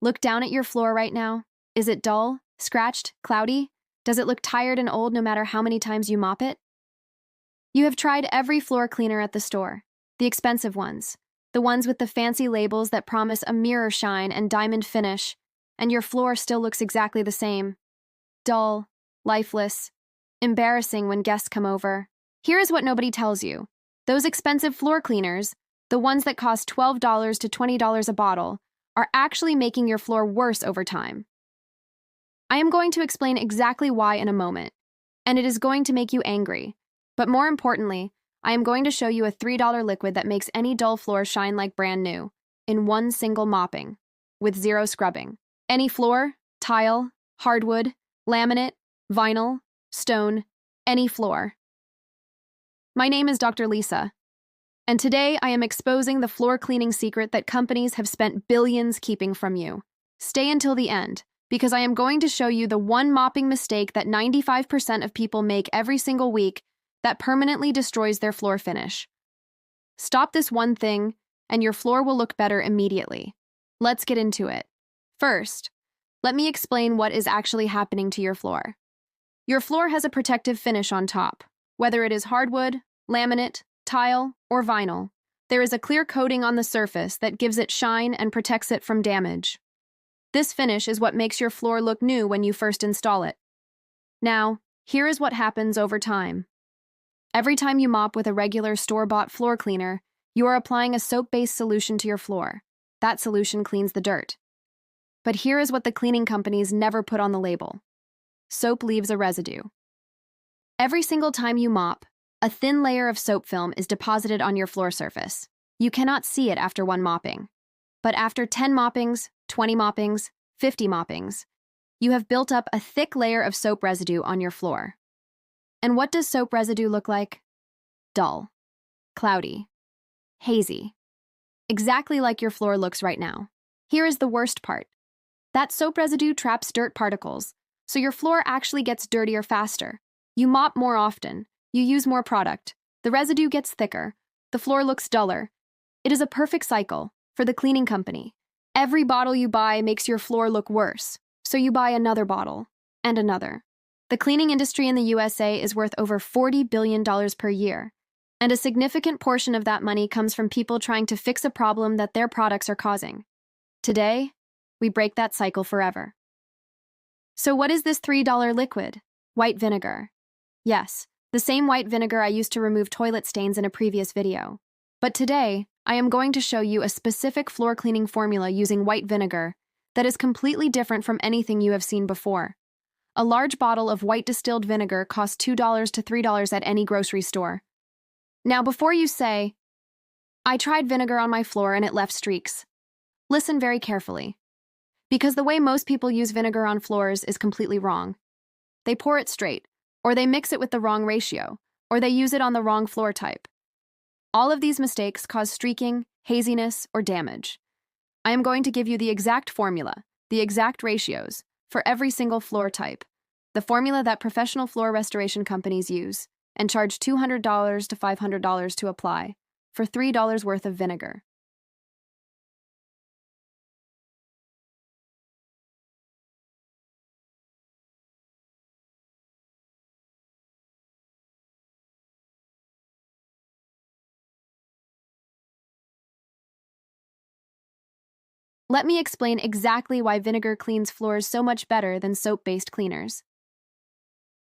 Look down at your floor right now. Is it dull, scratched, cloudy? Does it look tired and old no matter how many times you mop it? You have tried every floor cleaner at the store, the expensive ones, the ones with the fancy labels that promise a mirror shine and diamond finish, and your floor still looks exactly the same. Dull, lifeless, embarrassing when guests come over. Here is what nobody tells you. Those expensive floor cleaners, the ones that cost $12 to $20 a bottle, are actually making your floor worse over time. I am going to explain exactly why in a moment, and it is going to make you angry. But more importantly, I am going to show you a $3 liquid that makes any dull floor shine like brand new, in one single mopping, with zero scrubbing. Any floor, tile, hardwood, laminate, vinyl, stone, any floor. My name is Dr. Lisa, and today I am exposing the floor cleaning secret that companies have spent billions keeping from you. Stay until the end, because I am going to show you the one mopping mistake that 95% of people make every single week that permanently destroys their floor finish. Stop this one thing, and your floor will look better immediately. Let's get into it. First, let me explain what is actually happening to your floor. Your floor has a protective finish on top. Whether it is hardwood, laminate, tile, or vinyl, there is a clear coating on the surface that gives it shine and protects it from damage. This finish is what makes your floor look new when you first install it. Now, here is what happens over time. Every time you mop with a regular store-bought floor cleaner, you are applying a soap-based solution to your floor. That solution cleans the dirt. But here is what the cleaning companies never put on the label. Soap leaves a residue. Every single time you mop, a thin layer of soap film is deposited on your floor surface. You cannot see it after one mopping. But after 10 moppings, 20 moppings, 50 moppings, you have built up a thick layer of soap residue on your floor. And what does soap residue look like? Dull, cloudy, hazy. Exactly like your floor looks right now. Here is the worst part. That soap residue traps dirt particles, so your floor actually gets dirtier faster. You mop more often, you use more product, the residue gets thicker, the floor looks duller. It is a perfect cycle for the cleaning company. Every bottle you buy makes your floor look worse, so you buy another bottle, and another. The cleaning industry in the USA is worth over $40 billion per year, and a significant portion of that money comes from people trying to fix a problem that their products are causing. Today, we break that cycle forever. So what is this $3 liquid? White vinegar. Yes, the same white vinegar I used to remove toilet stains in a previous video. But today, I am going to show you a specific floor cleaning formula using white vinegar that is completely different from anything you have seen before. A large bottle of white distilled vinegar costs $2 to $3 at any grocery store. Now, before you say, I tried vinegar on my floor and it left streaks, listen very carefully. Because the way most people use vinegar on floors is completely wrong. They pour it straight, or they mix it with the wrong ratio, or they use it on the wrong floor type. All of these mistakes cause streaking, haziness, or damage. I am going to give you the exact formula, the exact ratios, for every single floor type, the formula that professional floor restoration companies use, and charge $200 to $500 to apply, for $3 worth of vinegar. Let me explain exactly why vinegar cleans floors so much better than soap-based cleaners.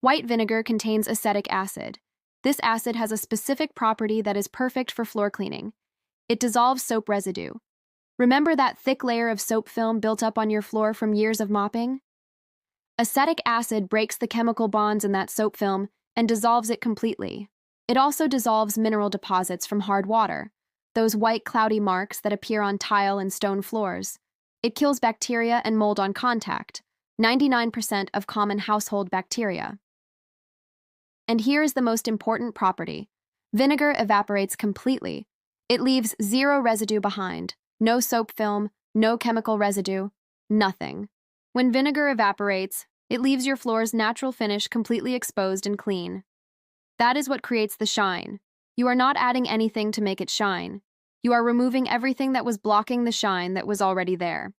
White vinegar contains acetic acid. This acid has a specific property that is perfect for floor cleaning. It dissolves soap residue. Remember that thick layer of soap film built up on your floor from years of mopping? Acetic acid breaks the chemical bonds in that soap film and dissolves it completely. It also dissolves mineral deposits from hard water, those white cloudy marks that appear on tile and stone floors. It kills bacteria and mold on contact, 99% of common household bacteria. And here is the most important property. Vinegar evaporates completely. It leaves zero residue behind. No soap film, no chemical residue, nothing. When vinegar evaporates, it leaves your floor's natural finish completely exposed and clean. That is what creates the shine. You are not adding anything to make it shine. You are removing everything that was blocking the shine that was already there.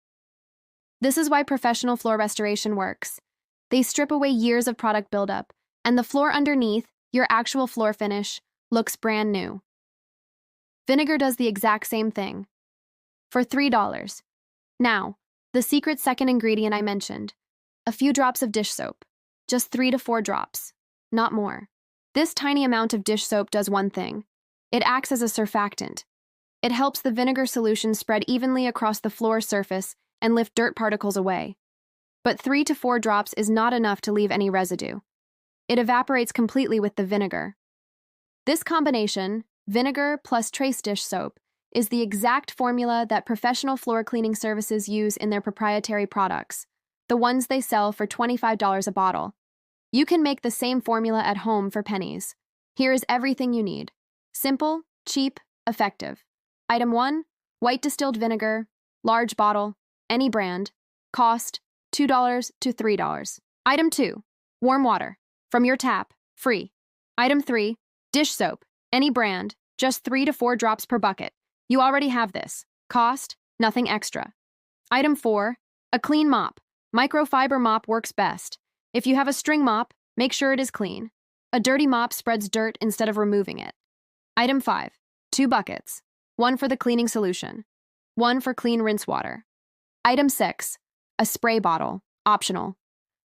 This is why professional floor restoration works. They strip away years of product buildup, and the floor underneath, your actual floor finish, looks brand new. Vinegar does the exact same thing. For $3. Now, the secret second ingredient I mentioned. A few drops of dish soap. Just 3 to 4 drops. Not more. This tiny amount of dish soap does one thing. It acts as a surfactant. It helps the vinegar solution spread evenly across the floor surface and lift dirt particles away. But 3 to 4 drops is not enough to leave any residue. It evaporates completely with the vinegar. This combination, vinegar plus trace dish soap, is the exact formula that professional floor cleaning services use in their proprietary products, the ones they sell for $25 a bottle. You can make the same formula at home for pennies. Here is everything you need. Simple, cheap, effective. Item 1, white distilled vinegar, large bottle, any brand. Cost, $2 to $3. Item 2, warm water, from your tap, free. Item 3, dish soap, any brand, just 3 to 4 drops per bucket. You already have this. Cost, nothing extra. Item 4, a clean mop. Microfiber mop works best. If you have a string mop, make sure it is clean. A dirty mop spreads dirt instead of removing it. Item 5, 2 buckets. One for the cleaning solution. One for clean rinse water. Item 6, a spray bottle, optional.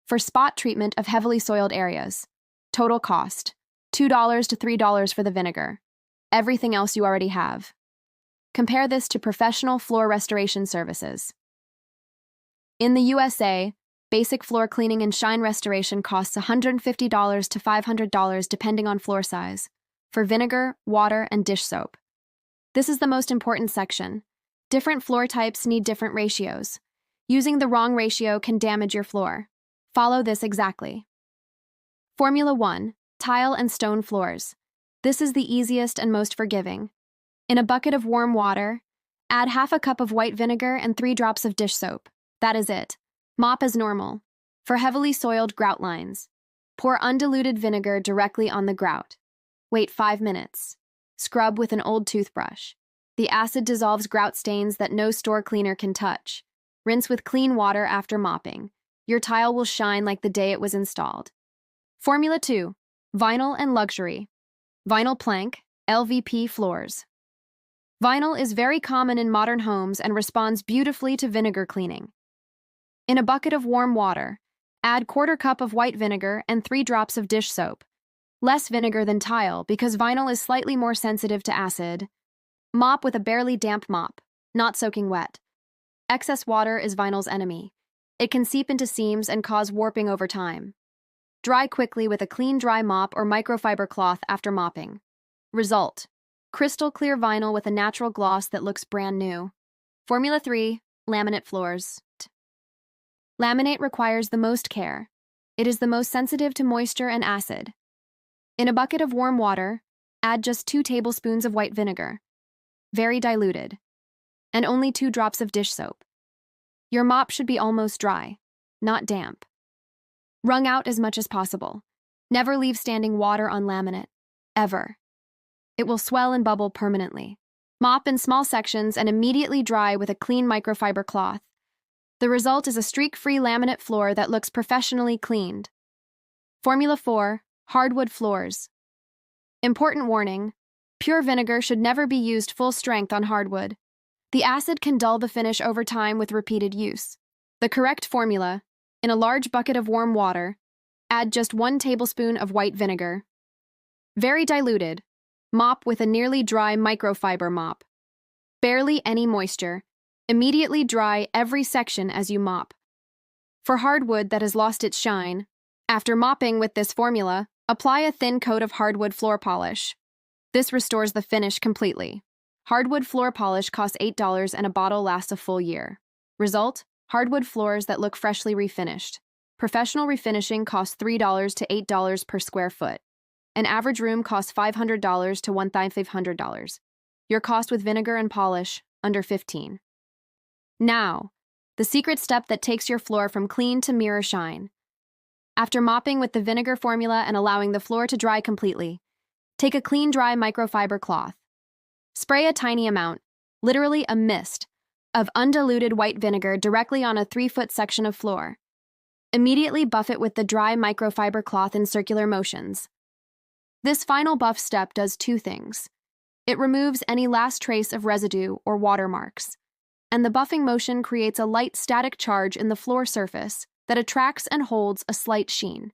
For spot treatment of heavily soiled areas. Total cost, $2 to $3 for the vinegar. Everything else you already have. Compare this to professional floor restoration services. In the USA, basic floor cleaning and shine restoration costs $150 to $500 depending on floor size, for vinegar, water, and dish soap. This is the most important section. Different floor types need different ratios. Using the wrong ratio can damage your floor. Follow this exactly. Formula 1, tile and stone floors. This is the easiest and most forgiving. In a bucket of warm water, add half a cup of white vinegar and 3 drops of dish soap. That is it. Mop as normal. For heavily soiled grout lines, pour undiluted vinegar directly on the grout. Wait 5 minutes. Scrub with an old toothbrush. The acid dissolves grout stains that no store cleaner can touch. Rinse with clean water after mopping. Your tile will shine like the day it was installed. Formula 2, vinyl and luxury. Vinyl plank, LVP floors. Vinyl is very common in modern homes and responds beautifully to vinegar cleaning. In a bucket of warm water, add 1/4 cup of white vinegar and 3 drops of dish soap. Less vinegar than tile because vinyl is slightly more sensitive to acid. Mop with a barely damp mop, not soaking wet. Excess water is vinyl's enemy. It can seep into seams and cause warping over time. Dry quickly with a clean dry mop or microfiber cloth after mopping. Result: crystal clear vinyl with a natural gloss that looks brand new. Formula 3, laminate floors. Laminate requires the most care. It is the most sensitive to moisture and acid. In a bucket of warm water, add just 2 tablespoons of white vinegar, very diluted, and only 2 drops of dish soap. Your mop should be almost dry, not damp. Wrung out as much as possible. Never leave standing water on laminate, ever. It will swell and bubble permanently. Mop in small sections and immediately dry with a clean microfiber cloth. The result is a streak-free laminate floor that looks professionally cleaned. Formula 4, hardwood floors. Important warning: pure vinegar should never be used full strength on hardwood. The acid can dull the finish over time with repeated use. The correct formula: in a large bucket of warm water, add just 1 tablespoon of white vinegar. Very diluted. Mop with a nearly dry microfiber mop. Barely any moisture. Immediately dry every section as you mop. For hardwood that has lost its shine, after mopping with this formula, apply a thin coat of hardwood floor polish. This restores the finish completely. Hardwood floor polish costs $8 and a bottle lasts a full year. Result: hardwood floors that look freshly refinished. Professional refinishing costs $3 to $8 per square foot. An average room costs $500 to $1,500. Your cost with vinegar and polish, under $15. Now, the secret step that takes your floor from clean to mirror shine. After mopping with the vinegar formula and allowing the floor to dry completely, take a clean, dry microfiber cloth. Spray a tiny amount, literally a mist, of undiluted white vinegar directly on a 3-foot section of floor. Immediately buff it with the dry microfiber cloth in circular motions. This final buff step does two things. It removes any last trace of residue or watermarks, and the buffing motion creates a light static charge in the floor surface that attracts and holds a slight sheen.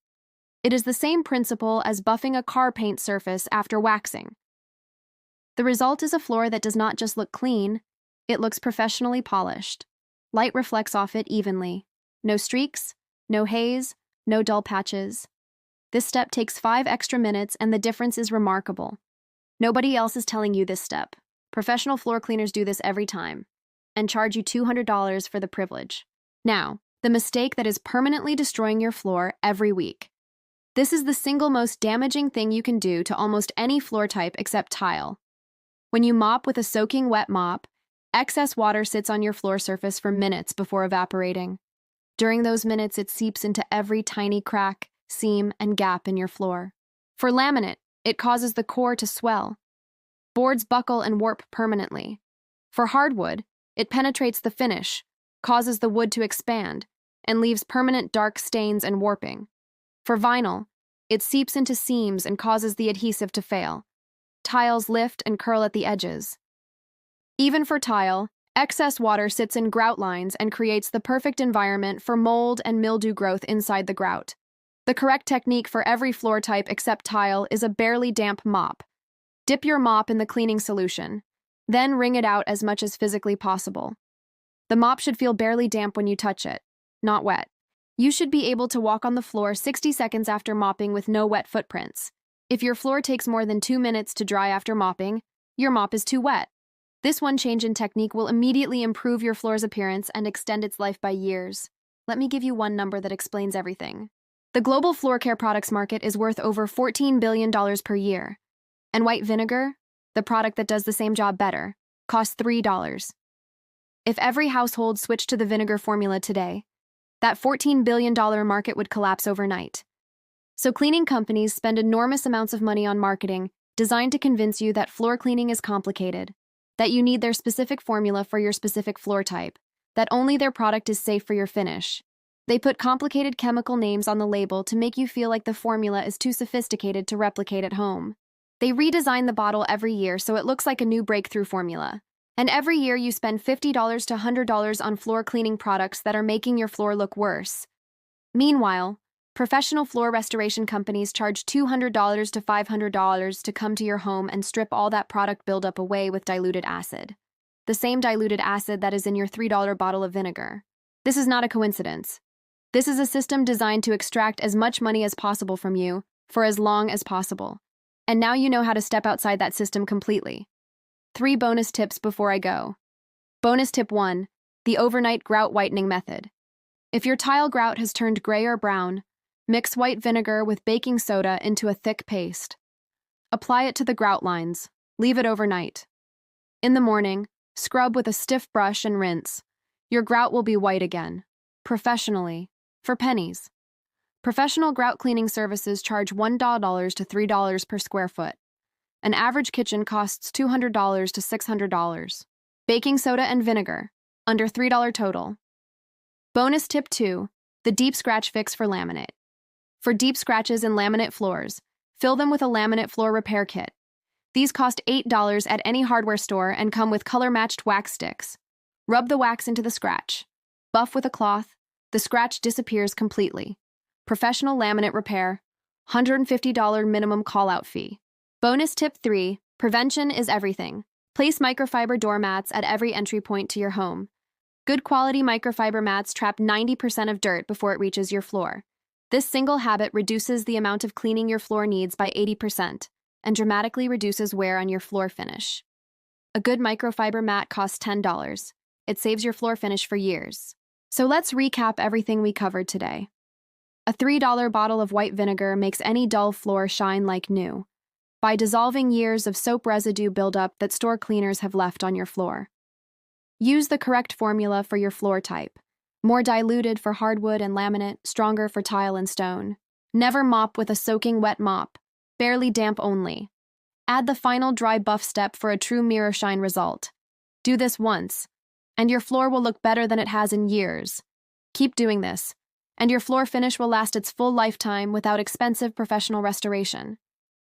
It is the same principle as buffing a car paint surface after waxing. The result is a floor that does not just look clean, it looks professionally polished. Light reflects off it evenly. No streaks, no haze, no dull patches. This step takes 5 extra minutes and the difference is remarkable. Nobody else is telling you this step. Professional floor cleaners do this every time and charge you $200 for the privilege. Now, the mistake that is permanently destroying your floor every week. This is the single most damaging thing you can do to almost any floor type except tile. When you mop with a soaking wet mop, excess water sits on your floor surface for minutes before evaporating. During those minutes, it seeps into every tiny crack, seam, and gap in your floor. For laminate, it causes the core to swell. Boards buckle and warp permanently. For hardwood, it penetrates the finish, causes the wood to expand, and leaves permanent dark stains and warping. For vinyl, it seeps into seams and causes the adhesive to fail. Tiles lift and curl at the edges. Even for tile, excess water sits in grout lines and creates the perfect environment for mold and mildew growth inside the grout. The correct technique for every floor type except tile is a barely damp mop. Dip your mop in the cleaning solution, then wring it out as much as physically possible. The mop should feel barely damp when you touch it, not wet. You should be able to walk on the floor 60 seconds after mopping with no wet footprints. If your floor takes more than 2 minutes to dry after mopping, your mop is too wet. This one change in technique will immediately improve your floor's appearance and extend its life by years. Let me give you one number that explains everything. The global floor care products market is worth over $14 billion per year. And white vinegar, the product that does the same job better, costs $3. If every household switched to the vinegar formula today, that $14 billion market would collapse overnight. So cleaning companies spend enormous amounts of money on marketing designed to convince you that floor cleaning is complicated, that you need their specific formula for your specific floor type, that only their product is safe for your finish. They put complicated chemical names on the label to make you feel like the formula is too sophisticated to replicate at home. They redesign the bottle every year so it looks like a new breakthrough formula. And every year you spend $50 to $100 on floor cleaning products that are making your floor look worse. Meanwhile, professional floor restoration companies charge $200 to $500 to come to your home and strip all that product buildup away with diluted acid. The same diluted acid that is in your $3 bottle of vinegar. This is not a coincidence. This is a system designed to extract as much money as possible from you for as long as possible. And now you know how to step outside that system completely. 3 bonus tips before I go. Bonus tip 1, the overnight grout whitening method. If your tile grout has turned gray or brown, mix white vinegar with baking soda into a thick paste. Apply it to the grout lines. Leave it overnight. In the morning, scrub with a stiff brush and rinse. Your grout will be white again. Professionally. For pennies. Professional grout cleaning services charge $1 to $3 per square foot. An average kitchen costs $200 to $600. Baking soda and vinegar, under $3 total. Bonus tip 2, the deep scratch fix for laminate. For deep scratches in laminate floors, fill them with a laminate floor repair kit. These cost $8 at any hardware store and come with color-matched wax sticks. Rub the wax into the scratch. Buff with a cloth. The scratch disappears completely. Professional laminate repair, $150 minimum call-out fee. Bonus tip 3, prevention is everything. Place microfiber doormats at every entry point to your home. Good quality microfiber mats trap 90% of dirt before it reaches your floor. This single habit reduces the amount of cleaning your floor needs by 80% and dramatically reduces wear on your floor finish. A good microfiber mat costs $10. It saves your floor finish for years. So let's recap everything we covered today. A $3 bottle of white vinegar makes any dull floor shine like new by dissolving years of soap residue buildup that store cleaners have left on your floor. Use the correct formula for your floor type. More diluted for hardwood and laminate, stronger for tile and stone. Never mop with a soaking wet mop, barely damp only. Add the final dry buff step for a true mirror shine result. Do this once. and your floor will look better than it has in years. Keep doing this, and your floor finish will last its full lifetime without expensive professional restoration.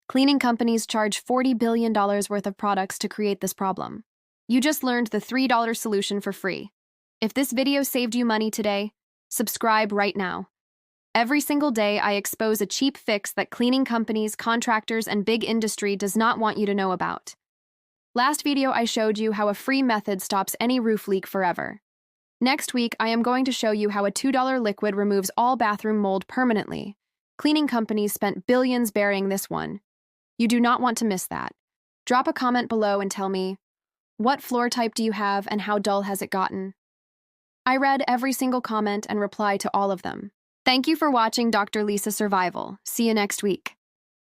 Cleaning companies charge $40 billion worth of products to create this problem. You just learned the $3 solution for free. If this video saved you money today, subscribe right now. Every single day, I expose a cheap fix that cleaning companies, contractors, and big industry does not want you to know about. Last video, I showed you how a free method stops any roof leak forever. Next week, I am going to show you how a $2 liquid removes all bathroom mold permanently. Cleaning companies spent billions burying this one. You do not want to miss that. Drop a comment below and tell me, what floor type do you have and how dull has it gotten? I read every single comment and reply to all of them. Thank you for watching Dr. Lisa Survival. See you next week.